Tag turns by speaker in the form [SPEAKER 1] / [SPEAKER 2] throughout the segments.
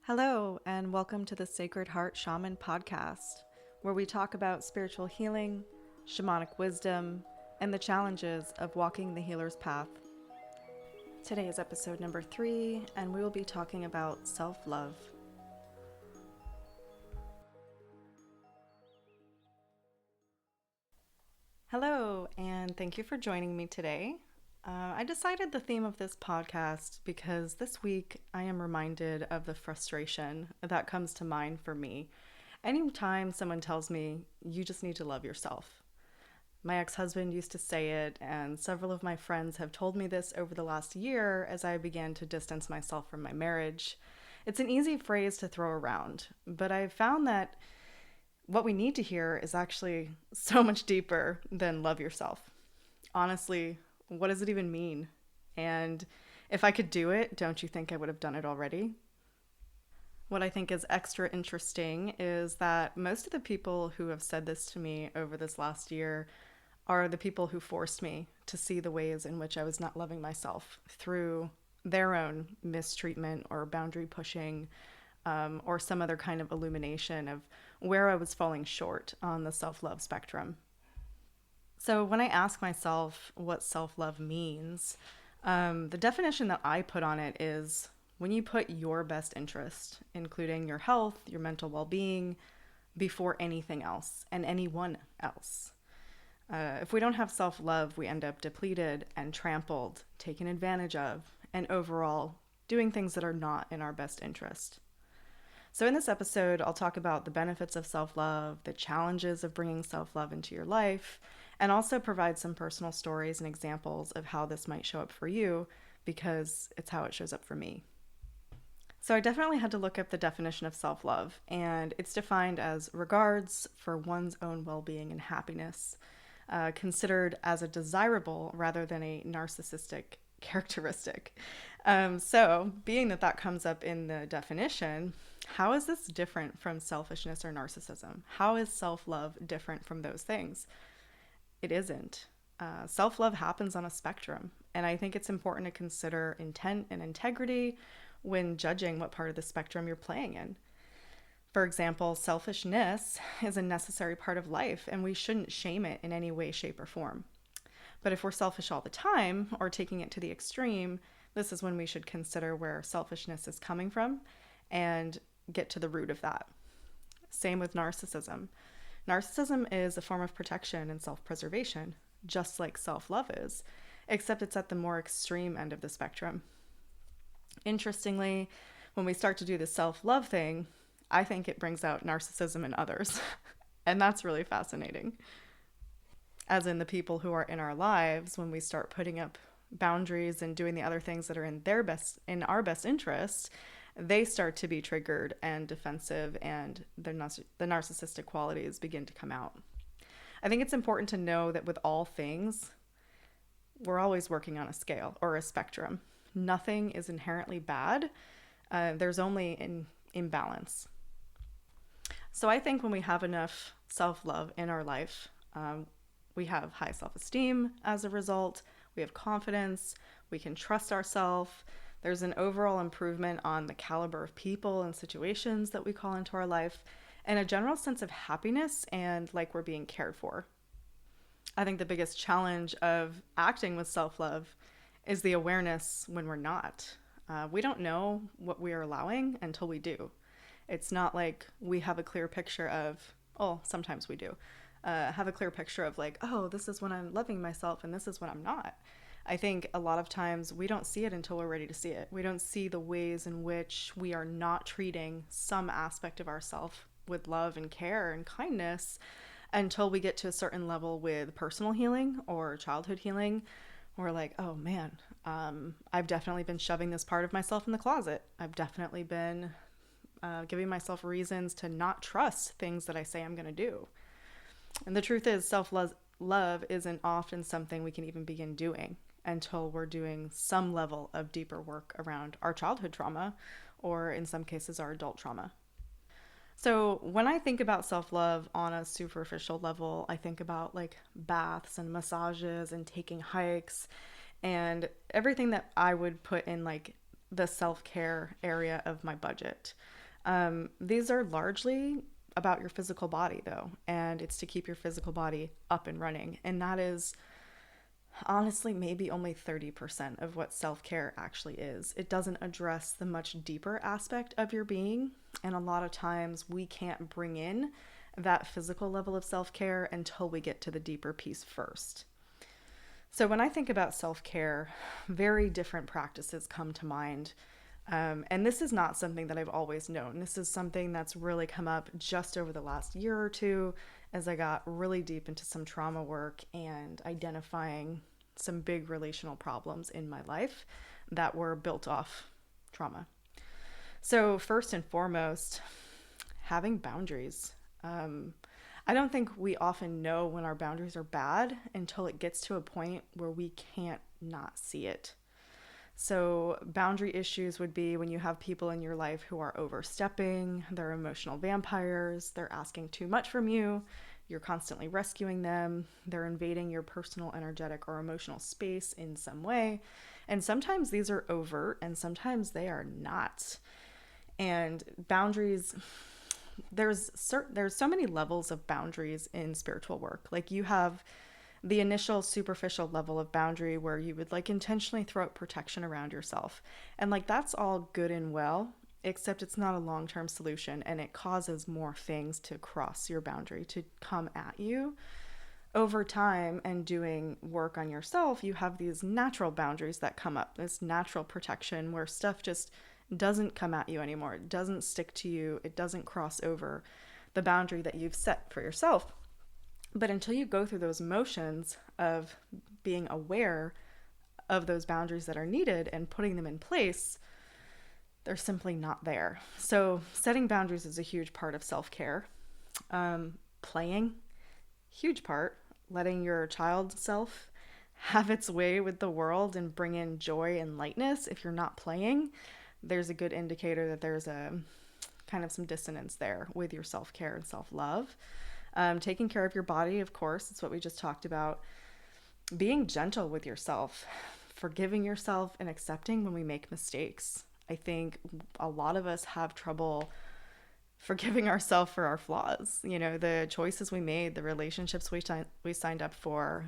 [SPEAKER 1] Hello, and welcome to the Sacred Heart Shaman podcast, where we talk about spiritual healing, shamanic wisdom, and the challenges of walking the healer's path. Today is episode number 3, and we will be talking about self-love. Hello, and thank you for joining me today. I decided the theme of this podcast because this week I am reminded of the frustration that comes to mind for me anytime someone tells me, you just need to love yourself. My ex-husband used to say it, and several of my friends have told me this over the last year as I began to distance myself from my marriage. It's an easy phrase to throw around, but I've found that what we need to hear is actually so much deeper than love yourself. Honestly, what does it even mean? And if I could do it, don't you think I would have done it already? What I think is extra interesting is that most of the people who have said this to me over this last year are the people who forced me to see the ways in which I was not loving myself through their own mistreatment or boundary pushing, or some other kind of illumination of where I was falling short on the self-love spectrum. So when I ask myself what self-love means, the definition that I put on it is when you put your best interest, including your health, your mental well-being, before anything else and anyone else. If we don't have self-love, we end up depleted and trampled, taken advantage of, and overall doing things that are not in our best interest. So in this episode, I'll talk about the benefits of self-love, the challenges of bringing self-love into your life, and also provide some personal stories and examples of how this might show up for you, because it's how it shows up for me. So I definitely had to look up the definition of self-love, and it's defined as regards for one's own well-being and happiness, considered as a desirable rather than a narcissistic characteristic. So being that that comes up in the definition, how is this different from selfishness or narcissism? How is self-love different from those things? It isn't. Self-love happens on a spectrum, and I think it's important to consider intent and integrity when judging what part of the spectrum you're playing in. For example, selfishness is a necessary part of life, and we shouldn't shame it in any way, shape, or form. But if we're selfish all the time, or taking it to the extreme, this is when we should consider where selfishness is coming from and get to the root of that. Same with narcissism. Narcissism is a form of protection and self-preservation, just like self-love is, except it's at the more extreme end of the spectrum. Interestingly, when we start to do the self-love thing, I think it brings out narcissism in others. And that's really fascinating. As in the people who are in our lives, when we start putting up boundaries and doing the other things that are in our best interest, they start to be triggered and defensive, and the narcissistic qualities begin to come out. I think it's important to know that with all things, we're always working on a scale or a spectrum. Nothing is inherently bad. There's only an imbalance. So I think when we have enough self-love in our life, we have high self-esteem as a result. We have confidence. We can trust ourselves. There's an overall improvement on the caliber of people and situations that we call into our life, and a general sense of happiness and like we're being cared for. I think the biggest challenge of acting with self-love is the awareness when we're not. We don't know what we are allowing until we do. It's not like we have a clear picture of, sometimes we do, have a clear picture of like, this is when I'm loving myself and this is when I'm not. I think a lot of times we don't see it until we're ready to see it. We don't see the ways in which we are not treating some aspect of ourselves with love and care and kindness until we get to a certain level with personal healing or childhood healing. We're like, oh man, I've definitely been shoving this part of myself in the closet. I've definitely been giving myself reasons to not trust things that I say I'm going to do. And the truth is, self-love isn't often something we can even begin doing until we're doing some level of deeper work around our childhood trauma, or in some cases, our adult trauma. So when I think about self-love on a superficial level, I think about like baths and massages and taking hikes and everything that I would put in like the self-care area of my budget. These are largely about your physical body, though, and it's to keep your physical body up and running. And that is honestly maybe only 30% of what self-care actually is. It doesn't address the much deeper aspect of your being, and a lot of times we can't bring in that physical level of self-care until we get to the deeper piece first. So when I think about self-care, very different practices come to mind. And this is not something that I've always known. This is something that's really come up just over the last year or two as I got really deep into some trauma work and identifying some big relational problems in my life that were built off trauma. So first and foremost, having boundaries. I don't think we often know when our boundaries are bad until it gets to a point where we can't not see it. So boundary issues would be when you have people in your life who are overstepping, they're emotional vampires, they're asking too much from you, you're constantly rescuing them, they're invading your personal, energetic, or emotional space in some way. And sometimes these are overt and sometimes they are not. And boundaries, there's so many levels of boundaries in spiritual work. Like you have the initial superficial level of boundary where you would like intentionally throw out protection around yourself. And like that's all good and well, except it's not a long-term solution and it causes more things to cross your boundary, to come at you. Over time and doing work on yourself, you have these natural boundaries that come up, this natural protection where stuff just doesn't come at you anymore. It doesn't stick to you. It doesn't cross over the boundary that you've set for yourself. But until you go through those motions of being aware of those boundaries that are needed and putting them in place, they're simply not there. So setting boundaries is a huge part of self-care. Playing, huge part. Letting your child self have its way with the world and bring in joy and lightness. If you're not playing, there's a good indicator that there's a kind of some dissonance there with your self-care and self-love. Taking care of your body, of course, it's what we just talked about. Being gentle with yourself, forgiving yourself and accepting when we make mistakes. I think a lot of us have trouble forgiving ourselves for our flaws. You know, the choices we made, the relationships we signed up for,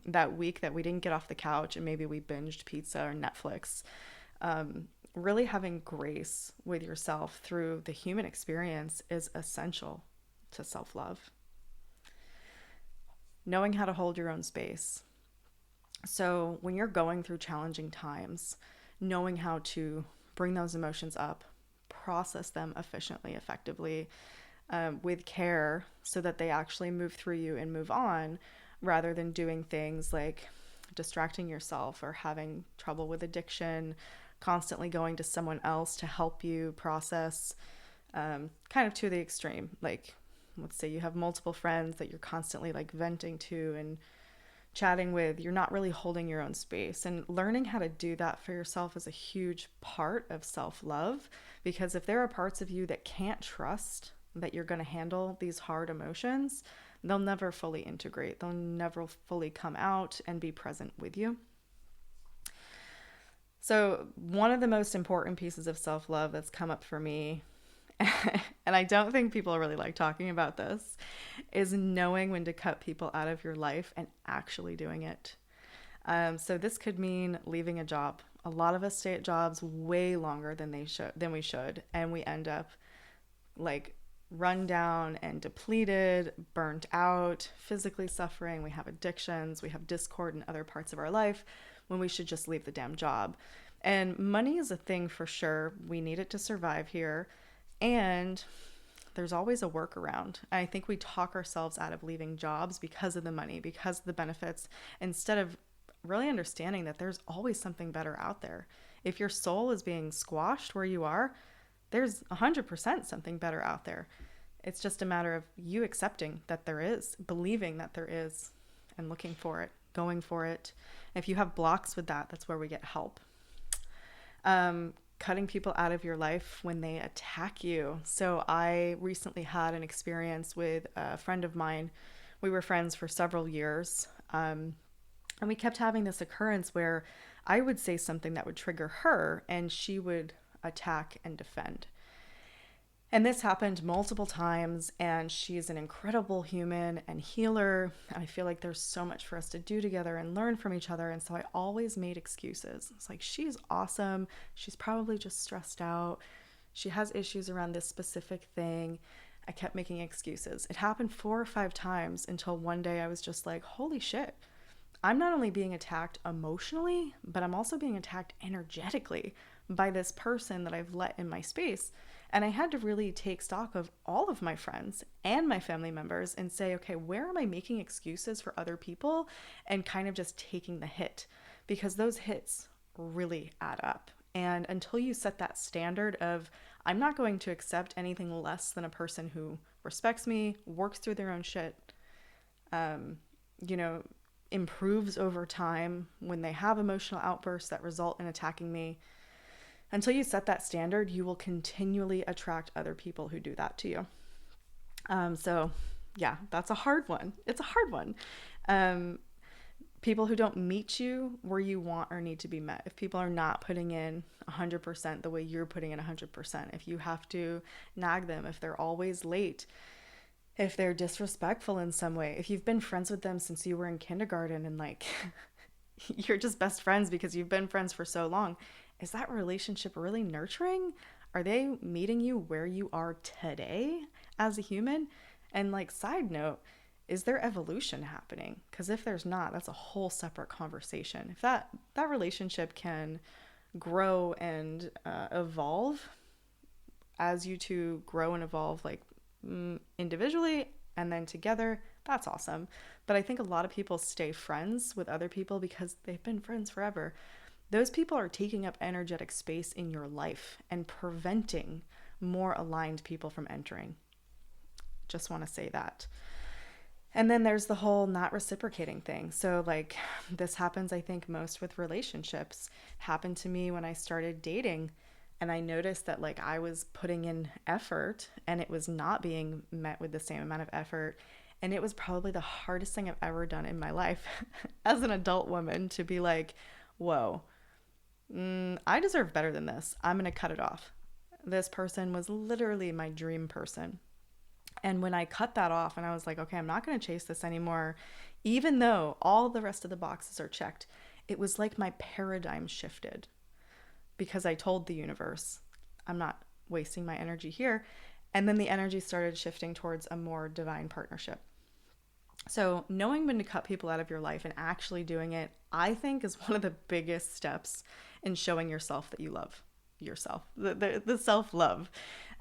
[SPEAKER 1] that week that we didn't get off the couch and maybe we binged pizza or Netflix. Really having grace with yourself through the human experience is essential to self-love. Knowing how to hold your own space. So when you're going through challenging times, knowing how to bring those emotions up, process them efficiently, effectively, with care so that they actually move through you and move on, rather than doing things like distracting yourself or having trouble with addiction, constantly going to someone else to help you process, kind of to the extreme. Like, let's say you have multiple friends that you're constantly like venting to and chatting with, you're not really holding your own space. And learning how to do that for yourself is a huge part of self-love, because if there are parts of you that can't trust that you're going to handle these hard emotions, they'll never fully integrate. They'll never fully come out and be present with you. So one of the most important pieces of self-love that's come up for me, and I don't think people really like talking about this, is knowing when to cut people out of your life and actually doing it. So this could mean leaving a job. A lot of us stay at jobs way longer than we should, and we end up like run down and depleted, burnt out, physically suffering. We have addictions, we have discord in other parts of our life when we should just leave the damn job. And money is a thing for sure. We need it to survive here. And there's always a workaround. I think we talk ourselves out of leaving jobs because of the money, because of the benefits, instead of really understanding that there's always something better out there. If your soul is being squashed where you are, there's 100% something better out there. It's just a matter of you accepting that there is, believing that there is, and looking for it, going for it. If you have blocks with that, that's where we get help. Cutting people out of your life when they attack you. So I recently had an experience with a friend of mine. We were friends for several years. And we kept having this occurrence where I would say something that would trigger her and she would attack and defend. And this happened multiple times, and she's an incredible human and healer. And I feel like there's so much for us to do together and learn from each other. And so I always made excuses. It's like, she's awesome. She's probably just stressed out. She has issues around this specific thing. I kept making excuses. It happened 4 or 5 times until one day I was just like, holy shit. I'm not only being attacked emotionally, but I'm also being attacked energetically by this person that I've let in my space. And I had to really take stock of all of my friends and my family members and say, okay, where am I making excuses for other people and kind of just taking the hit? Because those hits really add up. And until you set that standard of, I'm not going to accept anything less than a person who respects me, works through their own shit, you know, improves over time when they have emotional outbursts that result in attacking me. Until you set that standard, you will continually attract other people who do that to you. So yeah, that's a hard one. It's a hard one. People who don't meet you where you want or need to be met. If people are not putting in 100% the way you're putting in 100%, if you have to nag them, if they're always late, if they're disrespectful in some way, if you've been friends with them since you were in kindergarten and like you're just best friends because you've been friends for so long, is that relationship really nurturing? Are they meeting you where you are today as a human? And like, side note, is there evolution happening? Because if there's not, that's a whole separate conversation. If that relationship can grow and evolve as you two grow and evolve, like individually and then together, that's awesome. But I think a lot of people stay friends with other people because they've been friends forever. Those people are taking up energetic space in your life and preventing more aligned people from entering. Just want to say that. And then there's the whole not reciprocating thing. So like, this happens, I think, most with relationships. It happened to me when I started dating, and I noticed that like I was putting in effort and it was not being met with the same amount of effort. And it was probably the hardest thing I've ever done in my life as an adult woman, to be like, whoa, I deserve better than this. I'm going to cut it off. This person was literally my dream person. And when I cut that off and I was like, okay, I'm not going to chase this anymore, even though all the rest of the boxes are checked, it was like my paradigm shifted because I told the universe, I'm not wasting my energy here. And then the energy started shifting towards a more divine partnership. So knowing when to cut people out of your life and actually doing it, I think, is one of the biggest steps in showing yourself that you love yourself, the self-love.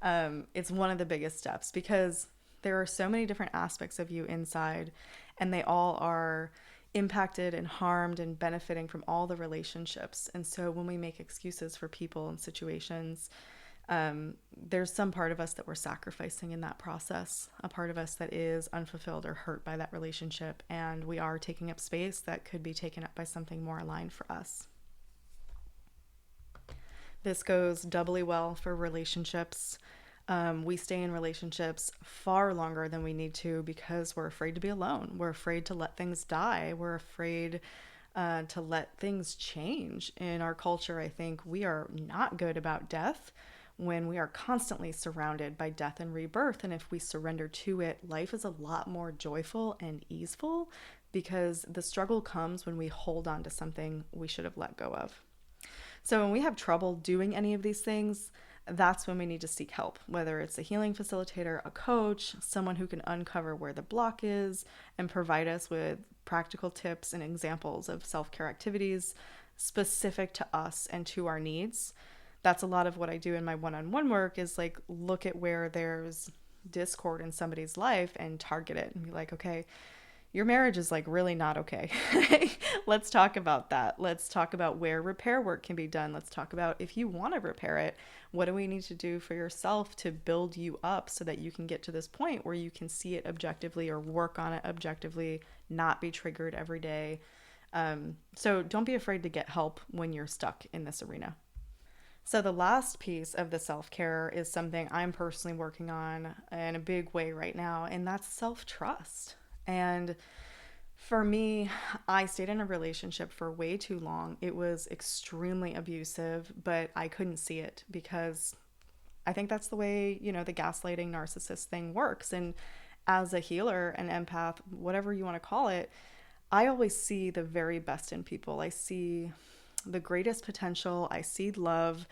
[SPEAKER 1] It's one of the biggest steps because there are so many different aspects of you inside, and they all are impacted and harmed and benefiting from all the relationships. And so when we make excuses for people and situations, there's some part of us that we're sacrificing in that process, a part of us that is unfulfilled or hurt by that relationship, and we are taking up space that could be taken up by something more aligned for us. This goes doubly well for relationships. We stay in relationships far longer than we need to because we're afraid to be alone. We're afraid to let things die. We're afraid to let things change. In our culture, I think we are not good about death when we are constantly surrounded by death and rebirth. And if we surrender to it, life is a lot more joyful and easeful because the struggle comes when we hold on to something we should have let go of. So when we have trouble doing any of these things, that's when we need to seek help, whether it's a healing facilitator, a coach, someone who can uncover where the block is and provide us with practical tips and examples of self-care activities specific to us and to our needs. That's a lot of what I do in my one-on-one work, is like look at where there's discord in somebody's life and target it and be like, okay, your marriage is like really not okay. Let's talk about that. Let's talk about where repair work can be done. Let's talk about, if you want to repair it, what do we need to do for yourself to build you up so that you can get to this point where you can see it objectively or work on it objectively, not be triggered every day. So don't be afraid to get help when you're stuck in this arena. So the last piece of the self-care is something I'm personally working on in a big way right now, and that's self-trust. And For me, I stayed in a relationship for way too long. It was extremely abusive, but I couldn't see it because I think that's the way, the gaslighting narcissist thing works. And as a healer, an empath, whatever you want to call it, I always see the very best in people. I see the greatest potential. I see love.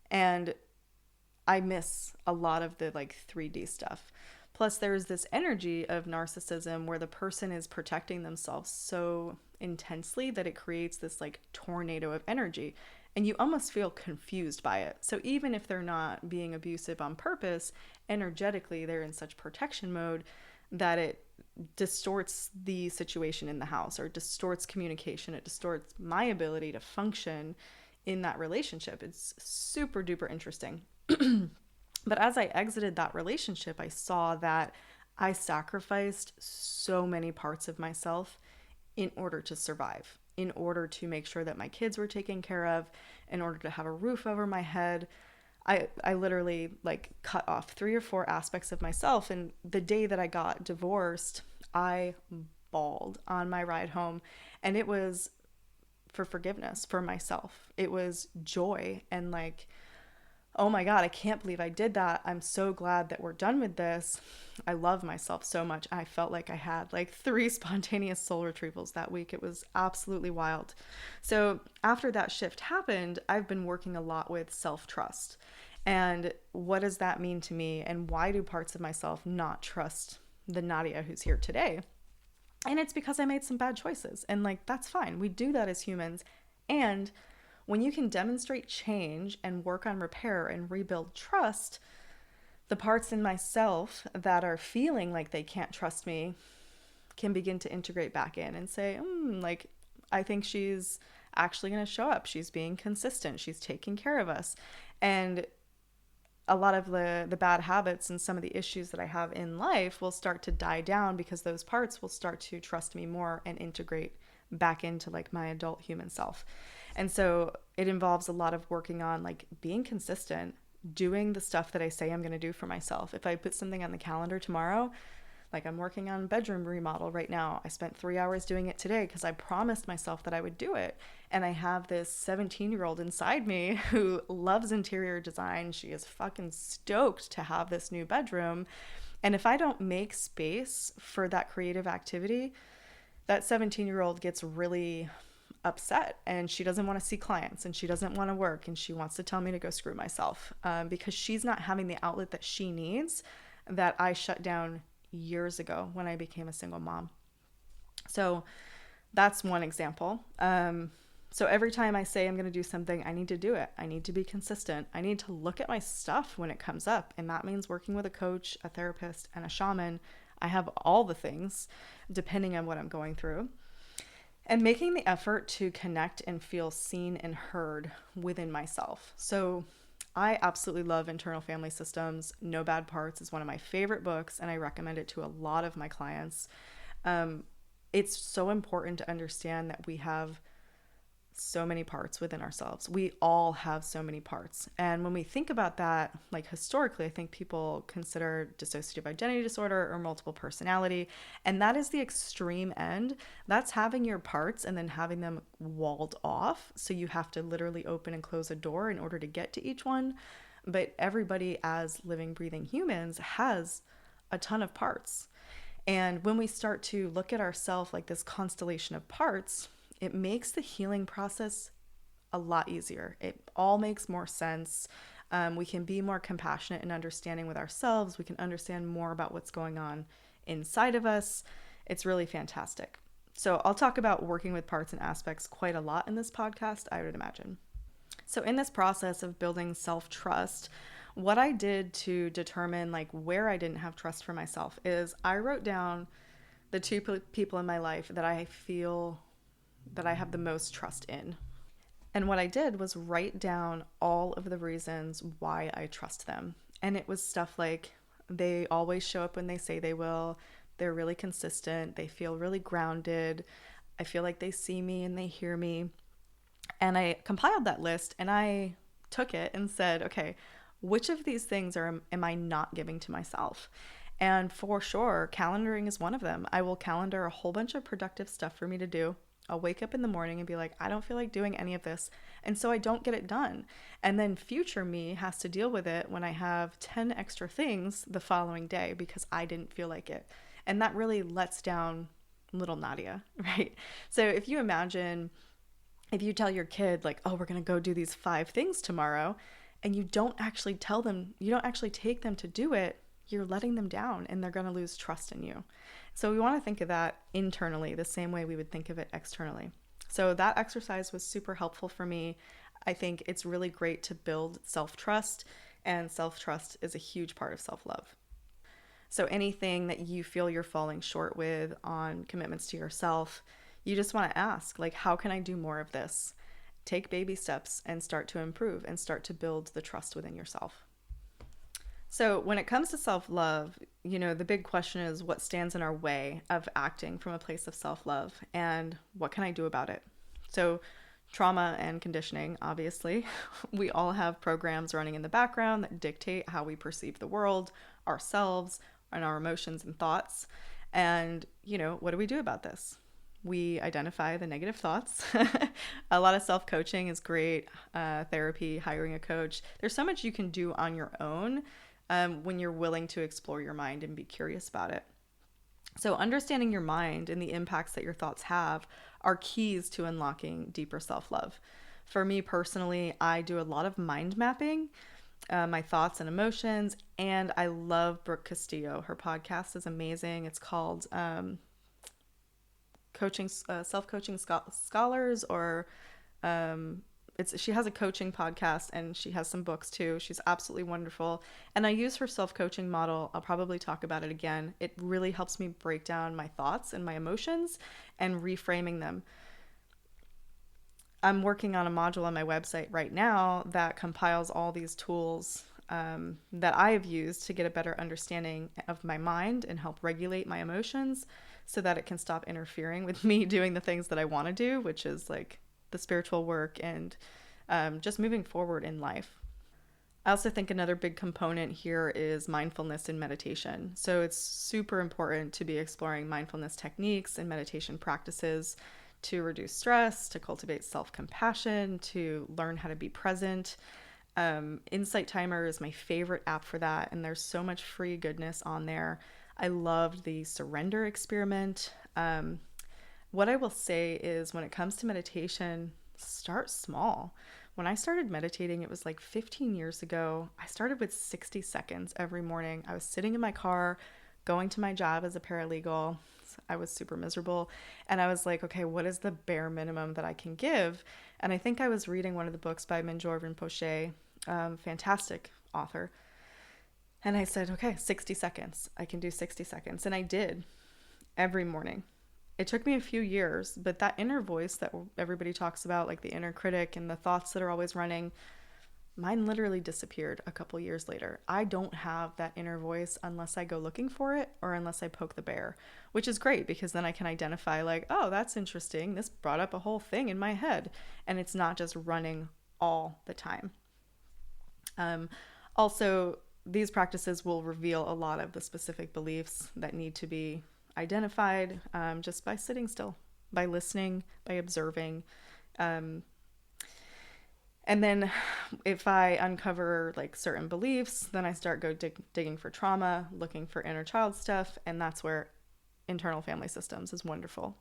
[SPEAKER 1] And I miss a lot of the like 3D stuff. Plus, there's this energy of narcissism where the person is protecting themselves so intensely that it creates this like tornado of energy. And you almost feel confused by it. So, even if they're not being abusive on purpose, energetically, they're in such protection mode that it distorts the situation in the house or distorts communication. It distorts my ability to function in that relationship. It's super duper interesting. But as I exited that relationship, I saw that I sacrificed so many parts of myself in order to survive, in order to make sure that my kids were taken care of, in order to have a roof over my head. I literally like cut off 3 or 4 aspects of myself. And the day that I got divorced, I bawled on my ride home. And it was for forgiveness for myself. It was joy and like, oh my God, I can't believe I did that. I'm so glad that we're done with this. I love myself so much. I felt like I had like 3 spontaneous soul retrievals that week. It was absolutely wild. So after that shift happened, I've been working a lot with self-trust. And what does that mean to me? And why do parts of myself not trust the Nadia who's here today? And it's because I made some bad choices. And like, that's fine. We do that as humans. And when you can demonstrate change and work on repair and rebuild trust, the parts in myself that are feeling like they can't trust me can begin to integrate back in and say, like, I think she's actually going to show up. She's being consistent. She's taking care of us. And a lot of the bad habits and some of the issues that I have in life will start to die down because those parts will start to trust me more and integrate back into like my adult human self. And so it involves a lot of working on like being consistent, doing the stuff that I say I'm going to do for myself. If I put something on the calendar tomorrow, like I'm working on bedroom remodel right now. I spent 3 hours doing it today because I promised myself that I would do it. And I have this 17-year-old inside me who loves interior design. She is fucking stoked to have this new bedroom. And if I don't make space for that creative activity, that 17-year-old gets really upset and she doesn't want to see clients and she doesn't want to work and she wants to tell me to go screw myself because she's not having the outlet that she needs that I shut down years ago when I became a single mom. So that's one example. So every time I say I'm going to do something, I need to do it. I need to be consistent. I need to look at my stuff when it comes up. And that means working with a coach, a therapist, and a shaman. I have all the things depending on what I'm going through. And making the effort to connect and feel seen and heard within myself. So I absolutely love Internal Family Systems. No Bad Parts is one of my favorite books, and I recommend it to a lot of my clients. It's so important to understand that we have so many parts within ourselves. We all have so many parts. And when we think about that, like historically, I think people consider dissociative identity disorder or multiple personality. And that is the extreme end. That's having your parts and then having them walled off. So you have to literally open and close a door in order to get to each one. But everybody as living, breathing humans has a ton of parts. And when we start to look at ourselves like this constellation of parts, it makes the healing process a lot easier. It all makes more sense. We can be more compassionate and understanding with ourselves. We can understand more about what's going on inside of us. It's really fantastic. So I'll talk about working with parts and aspects quite a lot in this podcast, I would imagine. So in this process of building self-trust, what I did to determine like where I didn't have trust for myself is I wrote down the 2 people in my life that I feel that I have the most trust in. And what I did was write down all of the reasons why I trust them. And it was stuff like they always show up when they say they will. They're really consistent. They feel really grounded. I feel like they see me and they hear me. And I compiled that list and I took it and said, okay, which of these things am I not giving to myself? And for sure, calendaring is one of them. I will calendar a whole bunch of productive stuff for me to do. I'll wake up in the morning and be like, I don't feel like doing any of this. And so I don't get it done. And then future me has to deal with it when I have 10 extra things the following day because I didn't feel like it. And that really lets down little Nadia, right? So if you imagine, if you tell your kid, like, oh, we're going to go do these 5 things tomorrow, and you don't actually tell them, you don't actually take them to do it, you're letting them down and they're going to lose trust in you. So we want to think of that internally the same way we would think of it externally. So that exercise was super helpful for me. I think it's really great to build self-trust, and self-trust is a huge part of self-love. So anything that you feel you're falling short with on commitments to yourself, you just want to ask, like, how can I do more of this? Take baby steps and start to improve and start to build the trust within yourself. So when it comes to self-love, the big question is what stands in our way of acting from a place of self-love and what can I do about it? So trauma and conditioning, obviously, we all have programs running in the background that dictate how we perceive the world, ourselves, and our emotions and thoughts. And, what do we do about this? We identify the negative thoughts. A lot of self-coaching is great, therapy, hiring a coach. There's so much you can do on your own when you're willing to explore your mind and be curious about it. So understanding your mind and the impacts that your thoughts have are keys to unlocking deeper self-love. For me personally, I do a lot of mind mapping, my thoughts and emotions, and I love Brooke Castillo. Her podcast is amazing. It's called coaching self-coaching scholars, or she has a coaching podcast and she has some books too. She's absolutely wonderful. And I use her self-coaching model. I'll probably talk about it again. It really helps me break down my thoughts and my emotions and reframing them. I'm working on a module on my website right now that compiles all these tools that I have used to get a better understanding of my mind and help regulate my emotions so that it can stop interfering with me doing the things that I want to do, which is like the spiritual work and just moving forward in life. I also think another big component here is mindfulness and meditation. So it's super important to be exploring mindfulness techniques and meditation practices to reduce stress, to cultivate self-compassion, to learn how to be present. Insight Timer is my favorite app for that, and there's so much free goodness on there. I loved the surrender experiment. What I will say is when it comes to meditation, start small. When I started meditating, it was like 15 years ago. I started with 60 seconds every morning. I was sitting in my car, going to my job as a paralegal. I was super miserable. And I was like, okay, what is the bare minimum that I can give? And I think I was reading one of the books by Minjor Rinpoche, fantastic author. And I said, okay, 60 seconds. I can do 60 seconds. And I did every morning. It took me a few years, but that inner voice that everybody talks about, like the inner critic and the thoughts that are always running, mine literally disappeared a couple years later. I don't have that inner voice unless I go looking for it or unless I poke the bear, which is great because then I can identify like, oh, that's interesting. This brought up a whole thing in my head, and it's not just running all the time. Also, these practices will reveal a lot of the specific beliefs that need to be identified just by sitting still, by listening, by observing. And then if I uncover like certain beliefs, then I start digging for trauma, looking for inner child stuff, and that's where internal family systems is wonderful.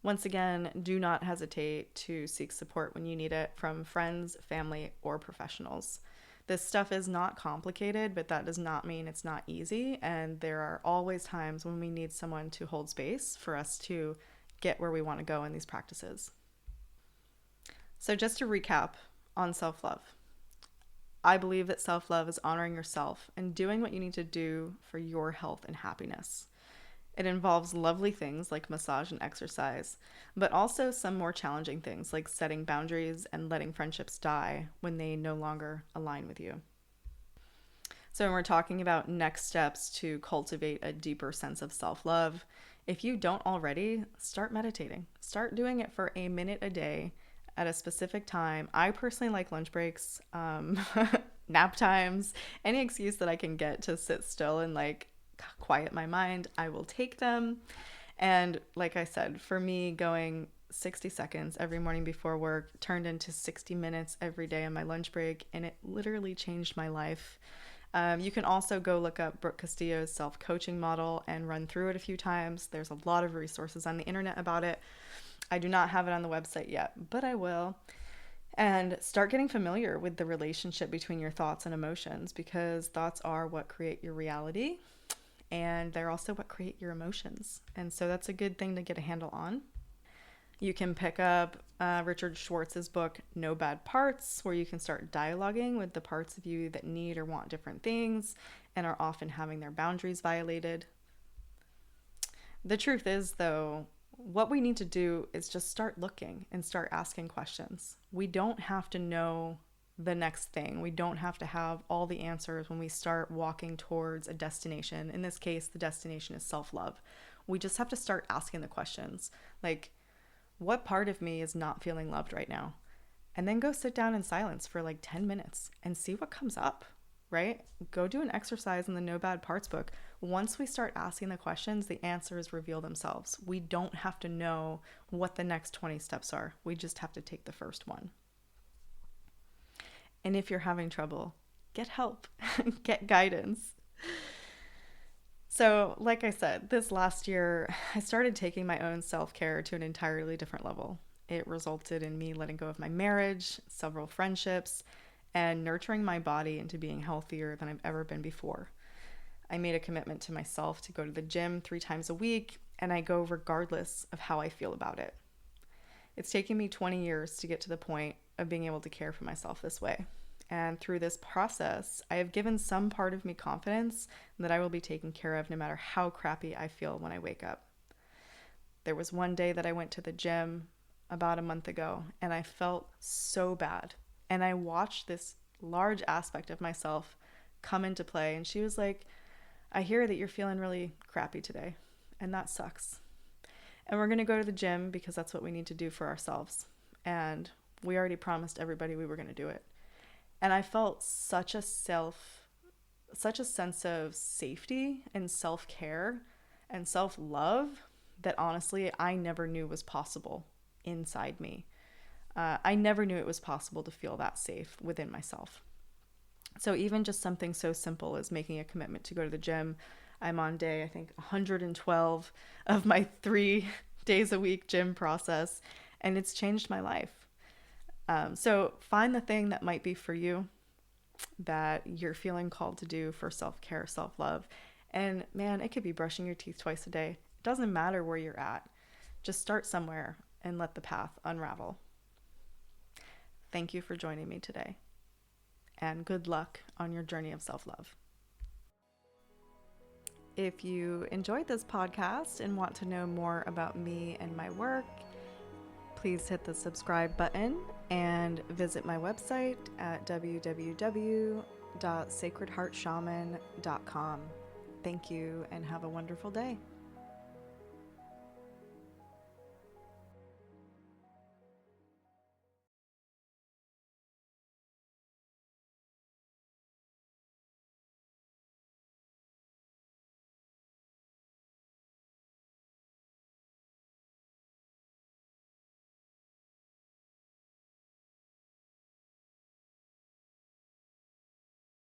[SPEAKER 1] Once again, do not hesitate to seek support when you need it from friends, family, or professionals. This stuff is not complicated, but that does not mean it's not easy. And there are always times when we need someone to hold space for us to get where we want to go in these practices. So just to recap on self-love, I believe that self-love is honoring yourself and doing what you need to do for your health and happiness. It involves lovely things like massage and exercise, but also some more challenging things like setting boundaries and letting friendships die when they no longer align with you. So when we're talking about next steps to cultivate a deeper sense of self-love, if you don't already, start meditating. Start doing it for a minute a day at a specific time. I personally like lunch breaks. nap times, any excuse that I can get to sit still and like quiet my mind, I will take them. And like I said, for me, going 60 seconds every morning before work turned into 60 minutes every day on my lunch break, and it literally changed my life. You can also go look up Brooke Castillo's self-coaching model and run through it a few times. There's a lot of resources on the internet about it. I do not have it on the website yet, but I will. And start getting familiar with the relationship between your thoughts and emotions, because thoughts are what create your reality, and they're also what create your emotions. And so that's a good thing to get a handle on. You can pick up Richard Schwartz's book, No Bad Parts, where you can start dialoguing with the parts of you that need or want different things and are often having their boundaries violated. The truth is, though, what we need to do is just start looking and start asking questions. We don't have to know the next thing. We don't have to have all the answers when we start walking towards a destination. In this case, the destination is self-love. We just have to start asking the questions. Like, what part of me is not feeling loved right now? And then go sit down in silence for like 10 minutes and see what comes up, right? Go do an exercise in the No Bad Parts book. Once we start asking the questions, the answers reveal themselves. We don't have to know what the next 20 steps are. We just have to take the first one. And if you're having trouble, get help, get guidance. So, like I said, this last year, I started taking my own self-care to an entirely different level. It resulted in me letting go of my marriage, several friendships, and nurturing my body into being healthier than I've ever been before. I made a commitment to myself to go to the gym 3 times a week, and I go regardless of how I feel about it. It's taken me 20 years to get to the point of being able to care for myself this way. And through this process, I have given some part of me confidence that I will be taken care of no matter how crappy I feel when I wake up. There was one day that I went to the gym about a month ago, and I felt so bad. And I watched this large aspect of myself come into play. And she was like, I hear that you're feeling really crappy today, and that sucks. And we're going to go to the gym because that's what we need to do for ourselves. And we already promised everybody we were going to do it. And I felt such a sense of safety and self-care and self-love that honestly I never knew was possible inside me. I never knew it was possible to feel that safe within myself. So even just something so simple as making a commitment to go to the gym. I'm on day, I think, 112 of my 3 days a week gym process, and it's changed my life. So find the thing that might be for you, that you're feeling called to do for self-care, self-love. And man, it could be brushing your teeth twice a day. It doesn't matter where you're at. Just start somewhere and let the path unravel. Thank you for joining me today, and good luck on your journey of self-love. If you enjoyed this podcast and want to know more about me and my work, please hit the subscribe button and visit my website at www.sacredheartshaman.com. Thank you and have a wonderful day.